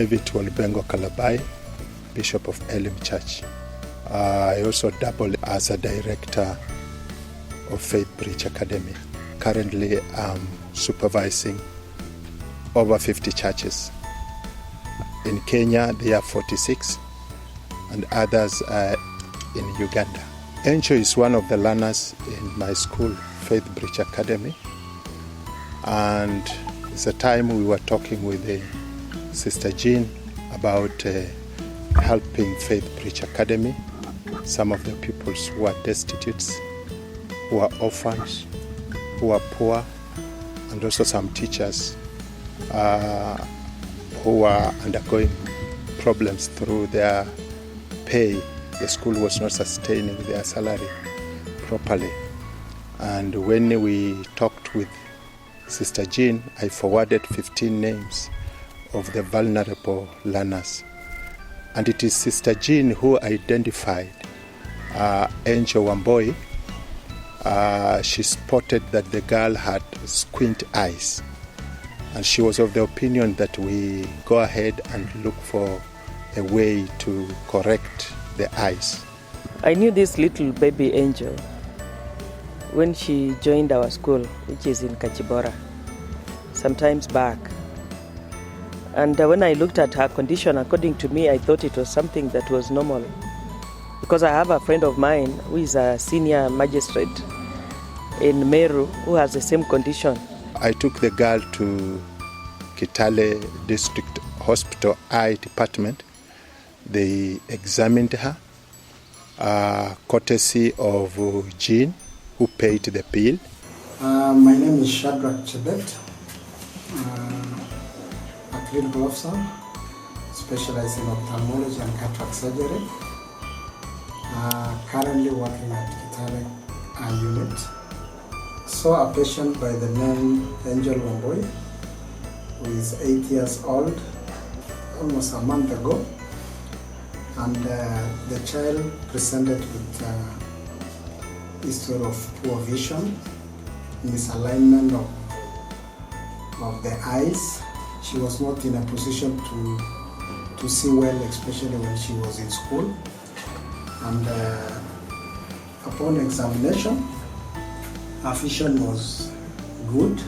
David Kalabai, Bishop of Elim Church. I also double as a director of Faith Bridge Academy. Currently, I'm supervising over 50 churches. In Kenya, there are 46, and others are in Uganda. Angel is one of the learners in my school, Faith Bridge Academy. And it's a time we were talking with Sister Jean about helping Faith Bridge Academy, some of the pupils who are destitute, who are orphans, who are poor, and also some teachers who are undergoing problems through their pay. The school was not sustaining their salary properly. And when we talked with Sister Jean, I forwarded 15 names of the vulnerable learners. And it is Sister Jean who identified Angel Wamboi. She spotted that the girl had squint eyes. And she was of the opinion that we go ahead and look for a way to correct the eyes. I knew this little baby Angel when she joined our school, which is in Kachibora, sometimes back. And when I looked at her condition, according to me, I thought it was something that was normal. Because I have a friend of mine who is a senior magistrate in Meru who has the same condition. I took the girl to Kitale District Hospital Eye Department. They examined her, courtesy of Jean, who paid the bill. My name is Shadrach Chebet, a clinical officer specializing in ophthalmology and cataract surgery. Currently working at Kitale Eye Unit. Saw a patient by the name Angel Wamboi, who is 8 years old, almost a month ago. And the child presented with history of poor vision, misalignment of the eyes. She was not in a position to see well, especially when she was in school. And upon examination, her vision was good,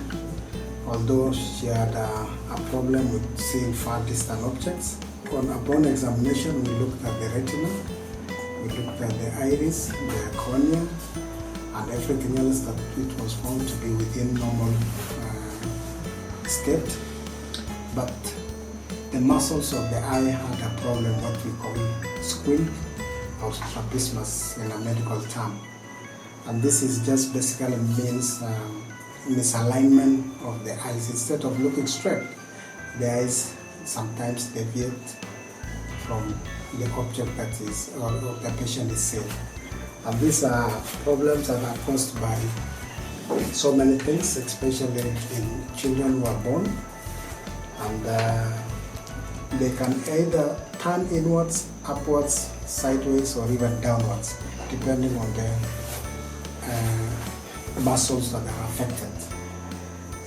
although she had a problem with seeing far distant objects. Upon examination, we looked at the retina, we looked at the iris, the cornea, and everything else that it was found to be within normal state. But the muscles of the eye had a problem, what we call squint or strabismus in a medical term. And this is just basically means misalignment of the eyes. Instead of looking straight, the eyes sometimes deviate from the object that is or the patient is seeing. And these are problems that are caused by so many things, especially in children who are born. And they can either turn inwards, upwards, sideways, or even downwards, depending on the muscles that are affected.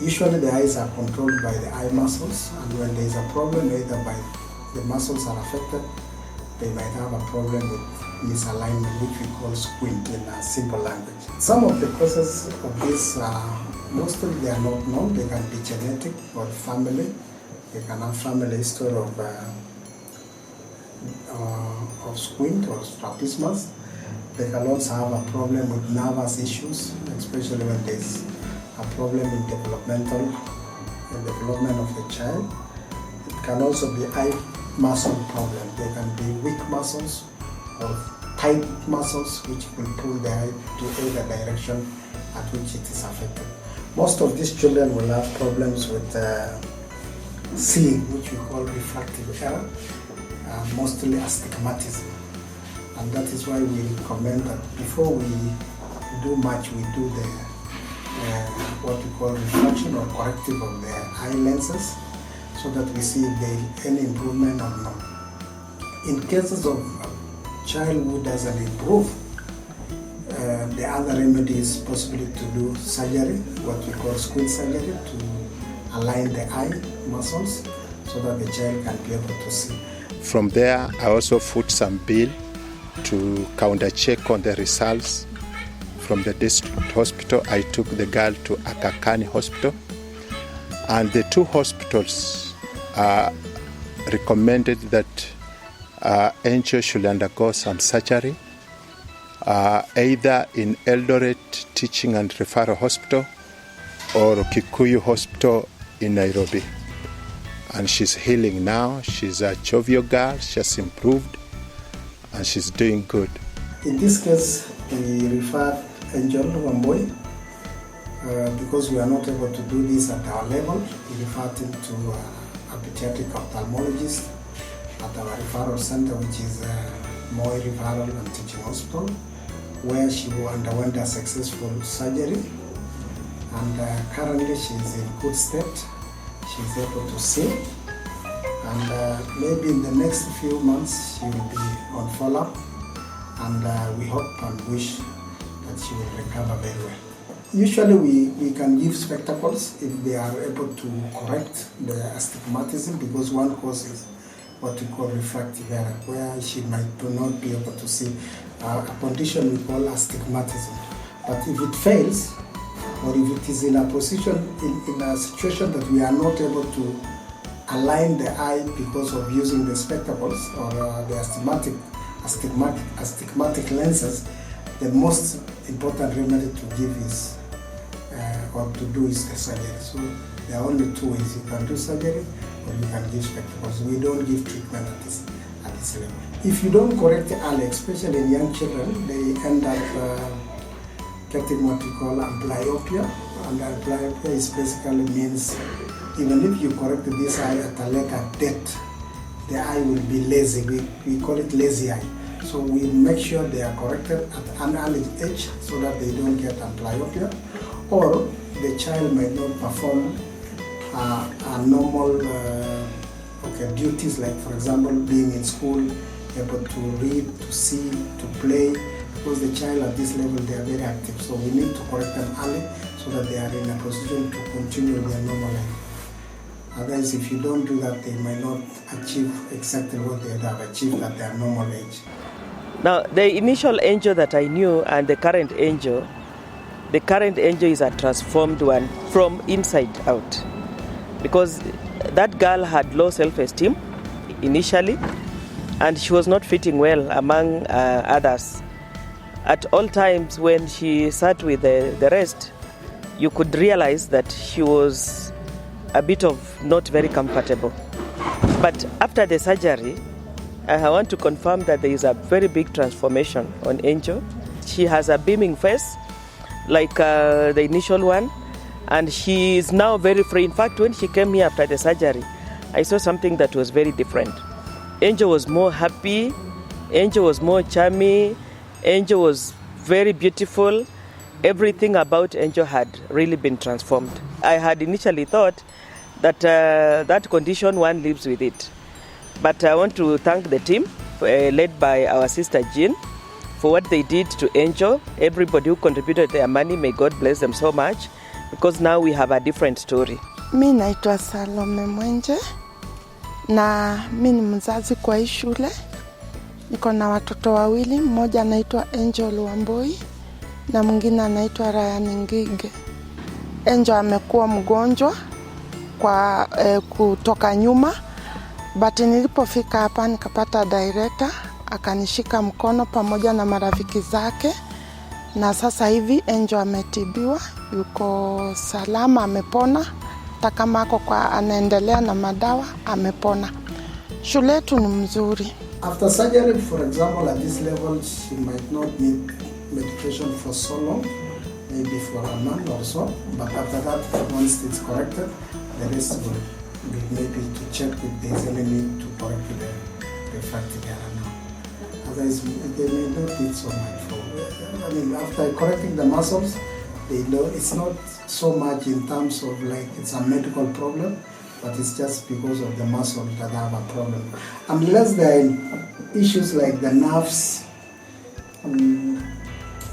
Usually the eyes are controlled by the eye muscles, and when there is a problem, either by the muscles are affected, they might have a problem with misalignment, which we call squint in a simple language. Some of the causes of this, mostly they are not known. They can be genetic or family. They can have family history of squint or strabismus. They can also have a problem with nervous issues, especially when there is a problem in development of the child. It can also be eye muscle problem. There can be weak muscles or tight muscles which will pull the eye to either direction at which it is affected. Most of these children will have problems with seeing, which we call refractive error, mostly astigmatism. And that is why we recommend that before we do much, we do the what we call refraction or corrective of the eye lenses, so that we see if there is any improvement or not. In cases of a child who doesn't improve, the other remedy is possibly to do surgery, what we call squint surgery, to align the eye muscles, so so that the child can be able to see. From there, I also foot some bill to counter check on the results. From the district hospital, I took the girl to Aga Khan Hospital, and the two hospitals recommended that Angel should undergo some surgery, either in Eldoret Teaching and Referral Hospital or Kikuyu Hospital in Nairobi. And she's healing now. She's a jovial girl. She has improved, and she's doing good. In this case, we refer Angel Wamboi because we are not able to do this at our level. We referred him to a pediatric ophthalmologist at our referral center, which is Moi Referral and Teaching Hospital, where she underwent a successful surgery, and currently she is in good state. She is able to see, and maybe in the next few months she will be on follow-up, and we hope and wish that she will recover very well. Usually we can give spectacles if they are able to correct the astigmatism, because one cause is what we call refractive error, where she might not be able to see a condition we call astigmatism. But if it fails, or if it is in a position, in a situation that we are not able to align the eye because of using the spectacles or the astigmatic lenses, the most important remedy to give is or to do is the surgery. So there are only two ways: you can do surgery or you can give spectacles. We don't give treatment at this level. If you don't correct it early, especially in young children, they end up getting what we call amblyopia. And amblyopia is basically means even if you correct this eye at a later date, the eye will be lazy. We call it lazy eye. So we make sure they are corrected at an early age so that they don't get amblyopia, or the child might not perform normal duties, like for example being in school, able to read, to see, to play, because the child at this level, they are very active. So we need to correct them early so that they are in a position to continue their normal life. Otherwise, if you don't do that, they might not achieve exactly what they have achieved at their normal age. Now, the initial Angel that I knew and the current Angel is a transformed one from inside out, because that girl had low self-esteem initially, and she was not fitting well among others. At all times when she sat with the rest, you could realize that she was a bit of not very comfortable. But after the surgery, I want to confirm that there is a very big transformation on Angel. She has a beaming face like the initial one, and she is now very free. In fact, when she came here after the surgery, I saw something that was very different. Angel was more happy, Angel was more charming, Angel was very beautiful. Everything about Angel had really been transformed. I had initially thought that that condition one lives with it. But I want to thank the team led by our sister Jean for what they did to Angel. Everybody who contributed their money, may God bless them so much, because now we have a different story. Mi naitwa Salome Mwenje na mi ni mzazi kwa hii shule. Niko na watoto wawili, mmoja anaitwa Angel Wamboi na mwingine anaitwa Ryan Ngige. Angel amekuwa mgonjwa kwa kutoka nyuma, but nilipofika hapa nikapata director akanishika mkono pamoja na marafiki zake, na sasa hivi Angel ametibiwa, yuko salama, amepona. Hata kama ako kwa anaendelea na madawa, amepona. Shule yetu ni mzuri. After surgery, for example, at this level, she might not need medication for so long, maybe for a month or so. But after that, once it's corrected, the rest will be maybe to check if there's any need to correct the refractive error now. Otherwise, they may not need so much for. I mean, after correcting the muscles, they know it's not so much in terms of like it's a medical problem, but it's just because of the muscles that have a problem. Unless there are issues like the nerves,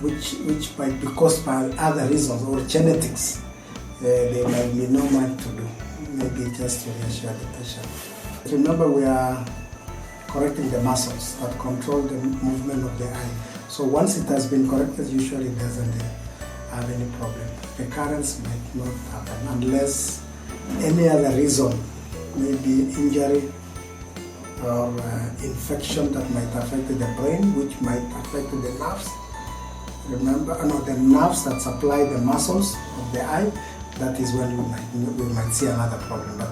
which might be caused by other reasons or genetics, there might be no much to do, maybe just to reassure the patient. Remember, we are correcting the muscles that control the movement of the eye. So once it has been corrected, usually it doesn't have any problem. Recurrence might not happen unless any other reason, maybe injury or infection that might affect the brain, which might affect the nerves. Remember, the nerves that supply the muscles of the eye, that is when we might see another problem. But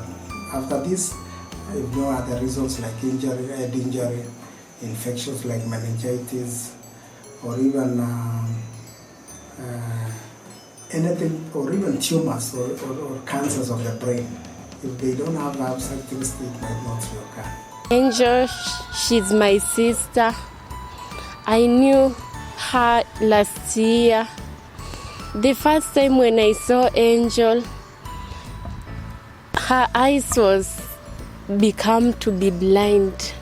after this, if no other results like injury, head injury, infections like meningitis, or even anything, or even tumors or cancers of the brain, if they don't have such things, it might not occur. Angel, she's my sister. I knew her last year. The first time when I saw Angel, her eyes was become to be blind.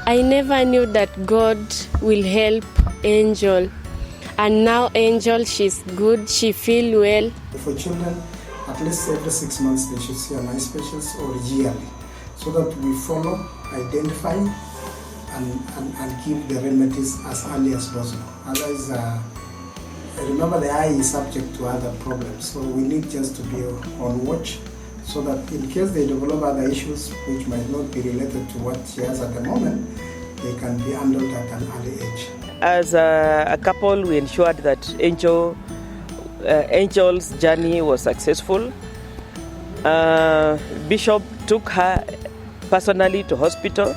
I never knew that God will help Angel. And now Angel, she's good, she feel well. For children, at least every 6 months they should see an eye specialist or yearly, so that we follow, identify, and give the remedies as early as possible. Otherwise, remember the eye is subject to other problems, so we need just to be on watch, so that in case they develop other issues which might not be related to what she has at the moment, they can be handled at an early age. As a couple, we ensured that Angel's journey was successful. Bishop took her personally to hospital.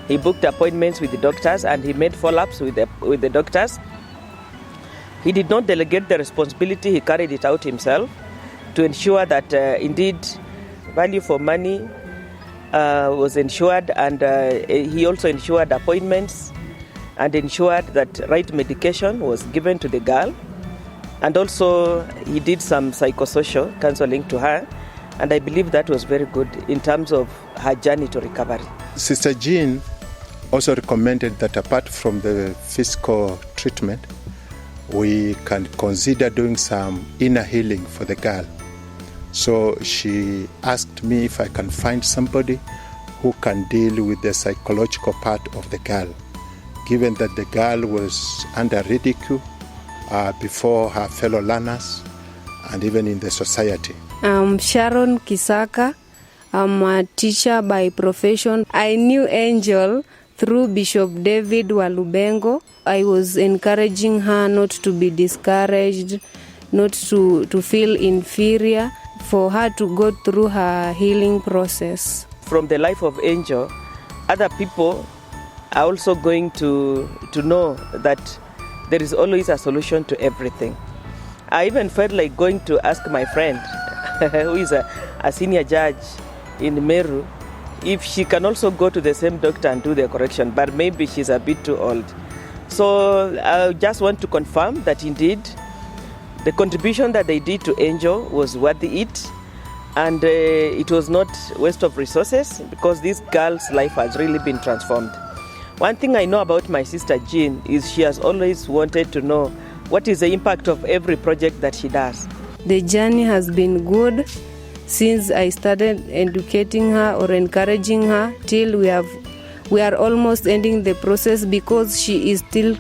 He booked appointments with the doctors and he made follow-ups with the doctors. He did not delegate the responsibility, he carried it out himself to ensure that indeed value for money was ensured, and he also ensured appointments and ensured that right medication was given to the girl. And also he did some psychosocial counseling to her, and I believe that was very good in terms of her journey to recovery. Sister Jean also recommended that apart from the physical treatment, we can consider doing some inner healing for the girl. So she asked me if I can find somebody who can deal with the psychological part of the girl, given that the girl was under ridicule before her fellow learners and even in the society. I'm Sharon Kisaka. I'm a teacher by profession. I knew Angel through Bishop David Walubengo. I was encouraging her not to be discouraged, not to feel inferior, for her to go through her healing process. From the life of Angel, other people are also going to know that there is always a solution to everything. I even felt like going to ask my friend, who is a senior judge in Meru, if she can also go to the same doctor and do the correction, but maybe she's a bit too old. So I just want to confirm that indeed the contribution that they did to Angel was worthy it, and it was not waste of resources, because this girl's life has really been transformed. One thing I know about my sister Jean is she has always wanted to know what is the impact of every project that she does. The journey has been good since I started educating her or encouraging her till we are almost ending the process, because she is still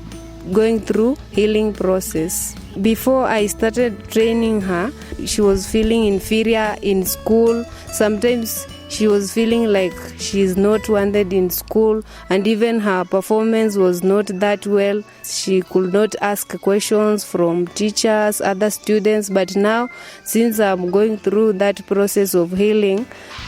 going through healing process. Before I started training her, she was feeling inferior in school. Sometimes she was feeling like she is not wanted in school, and even her performance was not that well. She could not ask questions from teachers, other students, but now since I'm going through that process of healing,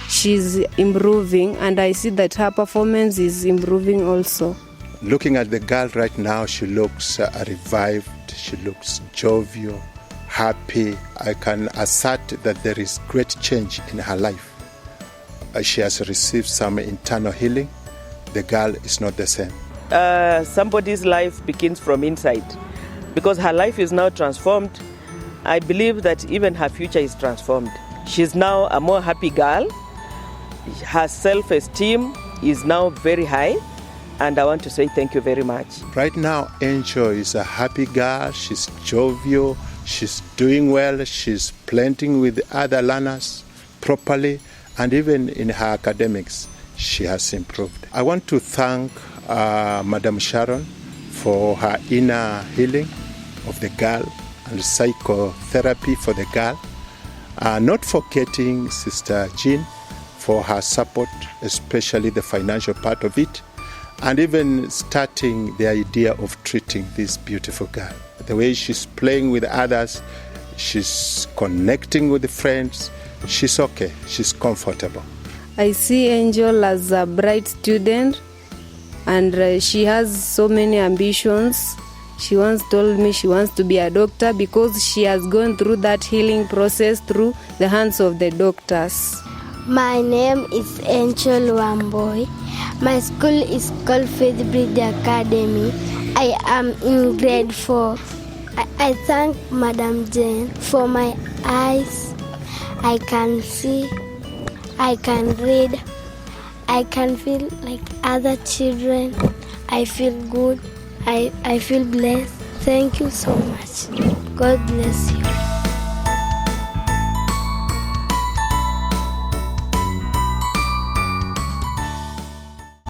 she's improving, and I see that her performance is improving also. Looking at the girl right now, she looks revived, she looks jovial, happy. I can assert that there is great change in her life. She has received some internal healing. The girl is not the same. Somebody's life begins from inside. Because her life is now transformed, I believe that even her future is transformed. She's now a more happy girl. Her self-esteem is now very high. And I want to say thank you very much. Right now, Angel is a happy girl. She's jovial. She's doing well. She's blending with other learners properly, and even in her academics, she has improved. I want to thank Madam Sharon for her inner healing of the girl and psychotherapy for the girl. Not forgetting Sister Jean for her support, especially the financial part of it, and even starting the idea of treating this beautiful girl. The way she's playing with others, she's connecting with the friends, she's okay, she's comfortable. I see Angel as a bright student, and she has so many ambitions. She once told me she wants to be a doctor because she has gone through that healing process through the hands of the doctors. My name is Angel Wamboi. My school is called Faith Bridge Academy. I am in grade 4. I thank Madam Jane for my eyes. I can see, I can read, I can feel like other children. I feel good. I feel blessed. Thank you so much. God bless you.